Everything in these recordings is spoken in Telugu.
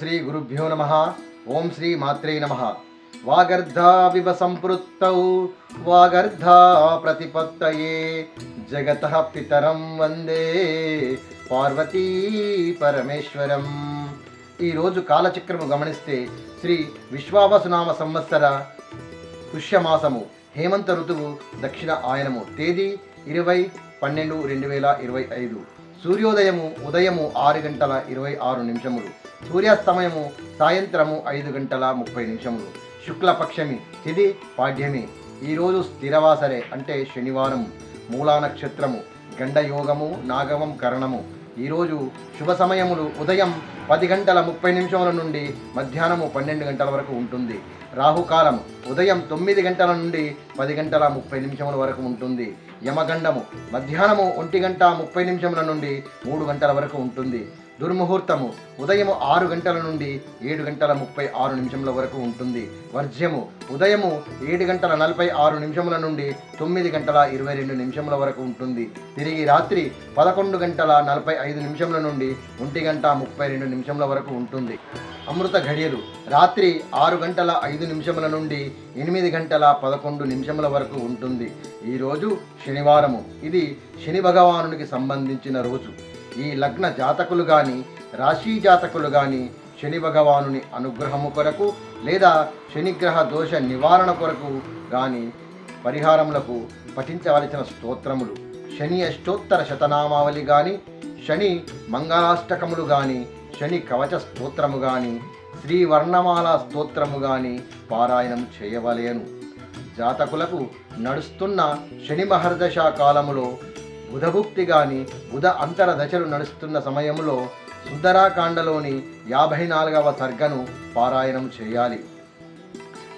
శ్రీ గురుభ్యో నమః. ఓం శ్రీ మాత్రే నమః. వాగర్ధావివ సంపృక్తౌ వాగర్ధా ప్రతిపత్తయే జగతః పితరం వందే పార్వతీ పరమేశ్వరం. ఈరోజు కాలచక్రము గమనిస్తే శ్రీ విశ్వావసునామ సంవత్సర పుష్యమాసము, హేమంత ఋతువు, దక్షిణ ఆయనము. తేదీ 20/12/2025. సూర్యోదయము ఉదయము 6:26. సూర్యాస్తమయము సాయంత్రము 5:30. శుక్లపక్షమి, తిథి పాడ్యమి. ఈరోజు స్థిరవాసరే అంటే శనివారం. మూలా నక్షత్రము, గండయోగము, నాగవం కరణము. ఈరోజు శుభ సమయములు ఉదయం 10:30 నుండి మధ్యాహ్నము 12 వరకు ఉంటుంది. రాహుకాలం ఉదయం 9 నుండి 10:30 వరకు ఉంటుంది. యమగండము మధ్యాహ్నము 1:30 నుండి 3 వరకు ఉంటుంది. దుర్ముహూర్తము ఉదయం 6 నుండి 7:36 వరకు ఉంటుంది. వర్జ్యము ఉదయము 7:46 నుండి 9:22 వరకు ఉంటుంది. తిరిగి రాత్రి 11:45 నుండి 1:32 వరకు ఉంటుంది. అమృత ఘడియలు రాత్రి 6:05 నుండి 8:11 వరకు ఉంటుంది. ఈరోజు శనివారము. ఇది శని భగవానునికి సంబంధించిన రోజు. ఈ లగ్న జాతకులు కానీ రాశి జాతకులు కానీ శని భగవానుని అనుగ్రహము కొరకు లేదా శనిగ్రహ దోష నివారణ కొరకు కానీ పరిహారములకు పఠించవలసిన స్తోత్రములు: శని అష్టోత్తర శతనామావళి కానీ, శని మంగళాష్టకములు కానీ, శని కవచ స్తోత్రము కానీ, శ్రీ వర్ణమాల స్తోత్రము కానీ పారాయణం చేయవలెను. జాతకులకు నడుస్తున్న శని మహర్దశ కాలములో బుధభుక్తి కానీ బుధ అంతర దశలు నడుస్తున్న సమయంలో సుందరాకాండలోని 54వ సర్గను పారాయణం చేయాలి.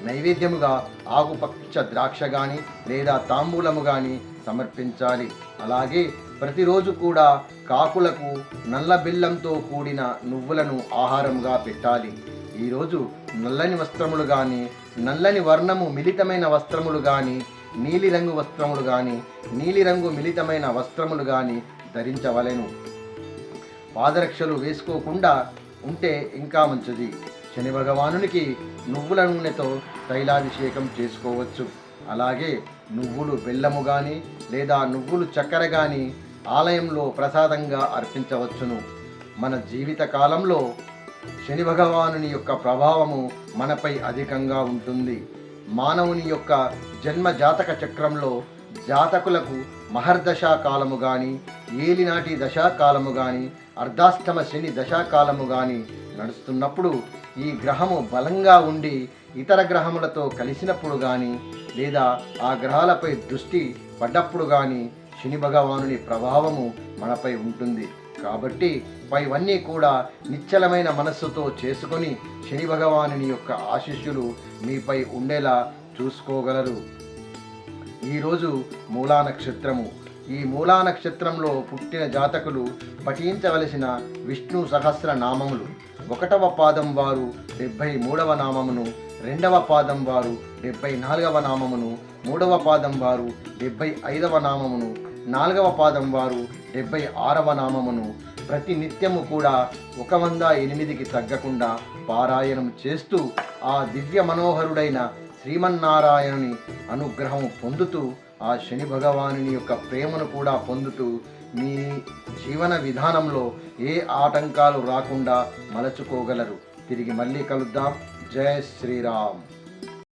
నైవేద్యముగా ఆకుపచ్చ ద్రాక్ష కానీ లేదా తాంబూలము కానీ సమర్పించాలి. అలాగే ప్రతిరోజు కూడా కాకులకు నల్ల బెల్లంతో కూడిన నువ్వులను ఆహారంగా పెట్టాలి. ఈరోజు నల్లని వస్త్రములు కానీ, నల్లని వర్ణము మిళితమైన వస్త్రములు కానీ, నీలిరంగు వస్త్రములు కానీ, నీలిరంగు మిళితమైన వస్త్రములు కానీ ధరించవలెను. పాదరక్షలు వేసుకోకుండా ఉంటే ఇంకా మంచిది. శని భగవానునికి నువ్వుల నూనెతో తైలాభిషేకం చేసుకోవచ్చు. అలాగే నువ్వులు బెల్లము కానీ లేదా నువ్వులు చక్కెర కానీ ఆలయంలో ప్రసాదంగా అర్పించవచ్చును. మన జీవిత కాలంలో శని భగవానుని యొక్క ప్రభావము మనపై అధికంగా ఉంటుంది. మానవుని యొక్క జన్మ జాతక చక్రంలో జాతకులకు మహర్దశా కాలము కానీ, ఏలినాటి దశాకాలము కానీ, అర్ధాష్టమ శని దశాకాలము కానీ నడుస్తున్నప్పుడు ఈ గ్రహము బలంగా ఉండి ఇతర గ్రహములతో కలిసినప్పుడు కానీ లేదా ఆ గ్రహాలపై దృష్టి పడ్డప్పుడు కానీ శని భగవానుని ప్రభావము మనపై ఉంటుంది. కాబట్టి పైవన్నీ కూడా నిశ్చలమైన మనస్సుతో చేసుకొని శని భగవానుని యొక్క ఆశీస్సులు మీపై ఉండేలా చూసుకోగలరు. ఈరోజు మూలా నక్షత్రము. ఈ మూలా నక్షత్రంలో పుట్టిన జాతకులు పఠించవలసిన విష్ణు సహస్ర నామములు: 1వ పాదం వారు 73వ నామమును, 2వ పాదం వారు 74వ నామమును, 3వ పాదం వారు 75వ నామమును, 4వ పాదం వారు 76వ నామమును ప్రతి నిత్యము కూడా 108కి తగ్గకుండా పారాయణం చేస్తూ ఆ దివ్య మనోహరుడైన శ్రీమన్నారాయణుని అనుగ్రహం పొందుతూ ఆ శని భగవానుని యొక్క ప్రేమను కూడా పొందుతూ మీ జీవన విధానంలో ఏ ఆటంకాలు రాకుండా మలచుకోగలరు. తిరిగి మళ్ళీ కలుద్దాం. జై శ్రీరామ్.